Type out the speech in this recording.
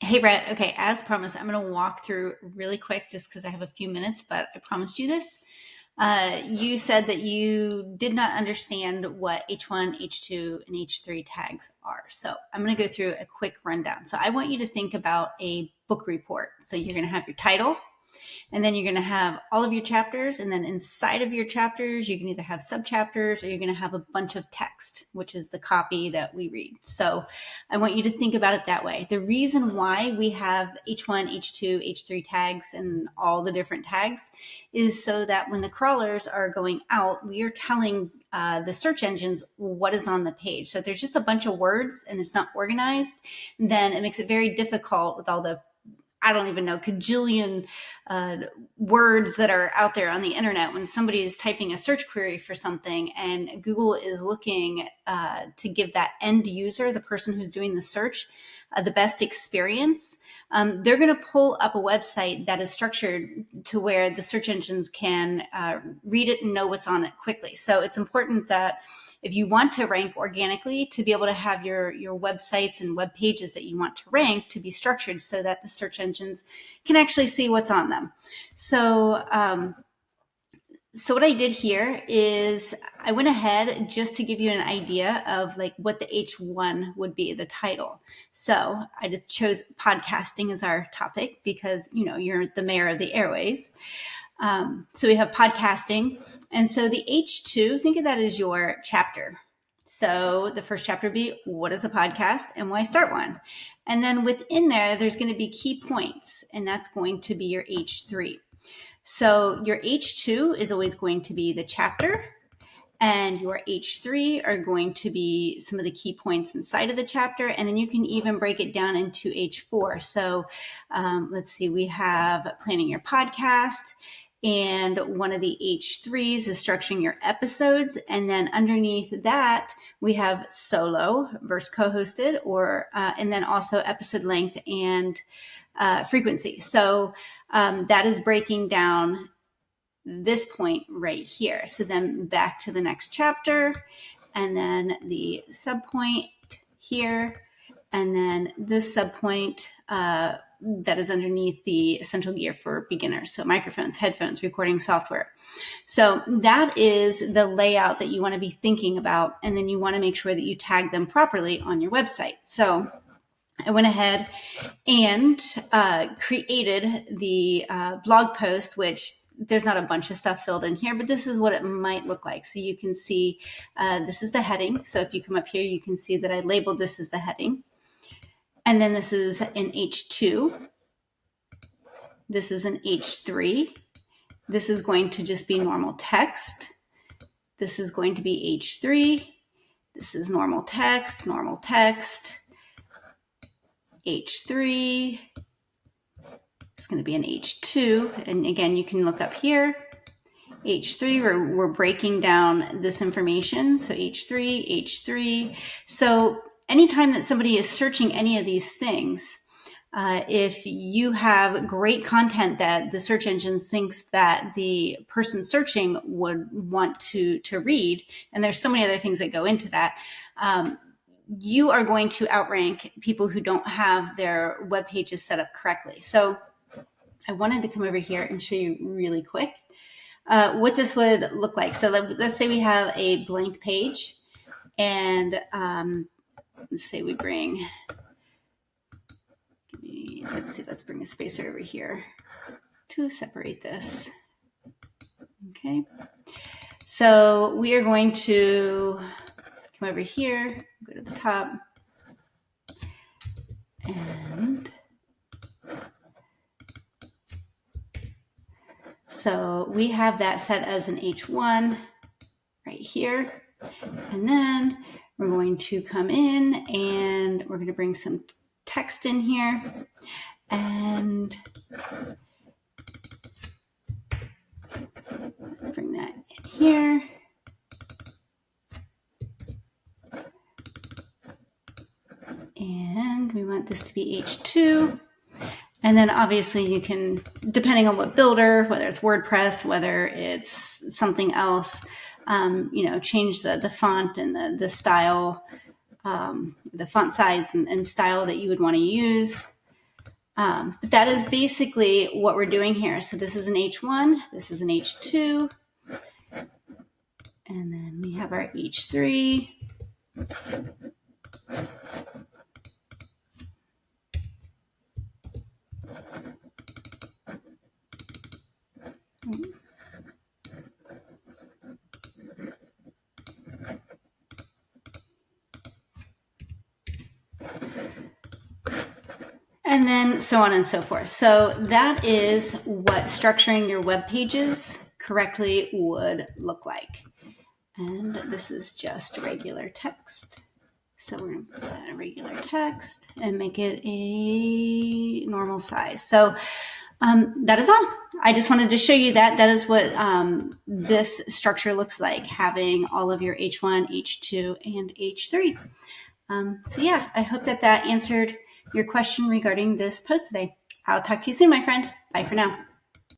Hey, Brett. Okay, as promised, I'm going to walk through really quick just because I have a few minutes, but I promised you this. You said that you did not understand what H1, H2, and H3 tags are. So I'm going to go through a quick rundown. So I want you to think about a book report. So you're going to have your title, and then you're going to have all of your chapters. And then inside of your chapters, you're going to either have subchapters or you're going to have a bunch of text, which is the copy that we read. So I want you to think about it that way. The reason why we have H1, H2, H3 tags and all the different tags is so that when the crawlers are going out, we are telling the search engines what is on the page. So if there's just a bunch of words and it's not organized, then it makes it very difficult with all the I don't even know, cajillion words that are out there on the internet when somebody is typing a search query for something and Google is looking to give that end user, the person who's doing the search, the best experience. They're going to pull up a website that is structured to where the search engines can read it and know what's on it quickly. So it's important that if you want to rank organically, to be able to have your websites and web pages that you want to rank to be structured so that the search engines can actually see what's on them. So what I did here is I went ahead just to give you an idea of like what the H1 would be, the title. So I just chose podcasting as our topic because, you know, you're the mayor of the airways. So we have podcasting. And so the H2, think of that as your chapter. So the first chapter would be, what is a podcast and why start one? And then within there, there's going to be key points, and that's going to be your H3. So your H2 is always going to be the chapter, and your H3 are going to be some of the key points inside of the chapter. And then you can even break it down into H4. So let's see, we have planning your podcast. And one of the H3s is structuring your episodes. And then underneath that, we have solo versus co-hosted, and then also episode length and frequency. So that is breaking down this point right here. So then back to the next chapter, and then the subpoint here, and then this subpoint that is underneath the essential gear for beginners. So microphones, headphones, recording software. So that is the layout that you want to be thinking about. And then you want to make sure that you tag them properly on your website. So I went ahead and created the blog post, which there's not a bunch of stuff filled in here, but this is what it might look like. So you can see this is the heading. So if you come up here, you can see that I labeled this as the heading. And then this is an H2. This is an H3. This is going to just be normal text. This is going to be H3. This is normal text, H3. It's going to be an H2. And again, you can look up here. H3, we're breaking down this information. So H3. So anytime that somebody is searching any of these things, if you have great content that the search engine thinks that the person searching would want to read, and there's so many other things that go into that, you are going to outrank people who don't have their web pages set up correctly. So I wanted to come over here and show you really quick what this would look like. So let's say we have a blank page, and let's say we bring, let's bring a spacer over here to separate this. Okay. So we are going to come over here, go to the top, and so we have that set as an H1 right here. And then we're going to come in and we're going to bring some text in here. And let's bring that in here. And we want this to be H2. And then obviously you can, depending on what builder, whether it's WordPress, whether it's something else, change the font and the style, the font size and style that you would want to use. But that is basically what we're doing here. So this is an H1, this is an H2, and then we have our H3. And then so on and so forth. So that is what structuring your web pages correctly would look like. And this is just regular text. So we're going to put that in regular text and make it a normal size. So that is all. I just wanted to show you that. That is what this structure looks like, having all of your H1, H2, and H3. So yeah, I hope that answered your question regarding this post today. I'll talk to you soon, my friend. Bye for now.